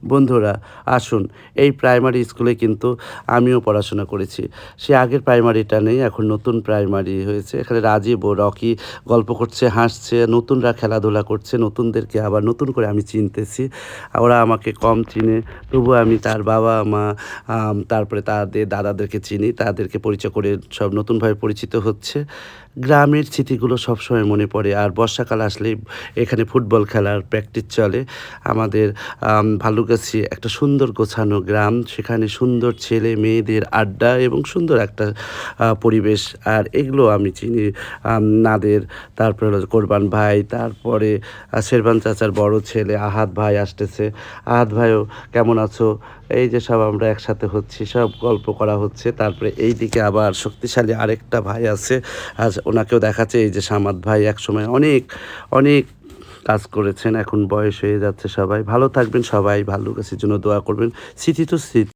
বন্ধুরা আসুন, এই প্রাইমারি স্কুলে কিন্তু আমিও পড়াশোনা করেছি। সে আগের প্রাইমারিটা নেই, এখন নতুন প্রাইমারি হয়েছে। এখানে রাজীব ও রকি গল্প করছে, হাসছে, নতুনরা খেলাধুলা করছে, নতুনদেরকে আবার নতুন করে আমি চিনতেছি। ওরা আমাকে কম চিনে, তবুও আমি তার বাবা-মা তারপরে তাদের দাদাদেরকে চিনি। তাদেরকে পরিচয় করে সব নতুনভাবে পরিচিত হচ্ছে। গ্রামের স্মৃতিগুলো সবসময় মনে পড়ে। আর বর্ষাকাল আসলেই এখানে ফুটবল খেলার প্র্যাকটিস চলে। আমাদের ভালুকাছি একটা সুন্দর গোছানো গ্রাম। সেখানে সুন্দর ছেলে-মেয়েদের আড্ডা এবং সুন্দর একটা পরিবেশ। আর এগুলো আমি চিনি। নাদের, তারপরে হলো কোরবান ভাই, তারপরে শেরবান চাচার বড় ছেলে আহাদ ভাই আসতেছে। আহাদ ভাইও কেমন আছো? এই যে সব আমরা একসাথে হচ্ছি, সব গল্প করা হচ্ছে। তারপরে এইদিকে আবার শক্তিশালী আরেকটা ভাই আছে। আজ ওনাকেও দেখাচ্ছে, এই যে সামাদ ভাই একসময় অনেক, অনেক কাজ করেছেন। এখন বয়স হয়ে যাচ্ছে সবাই। ভালো থাকবেন সবাই। ভাল্লুকাছির জন্য দোয়া করবেন। স্মৃতি তো স্মৃতি।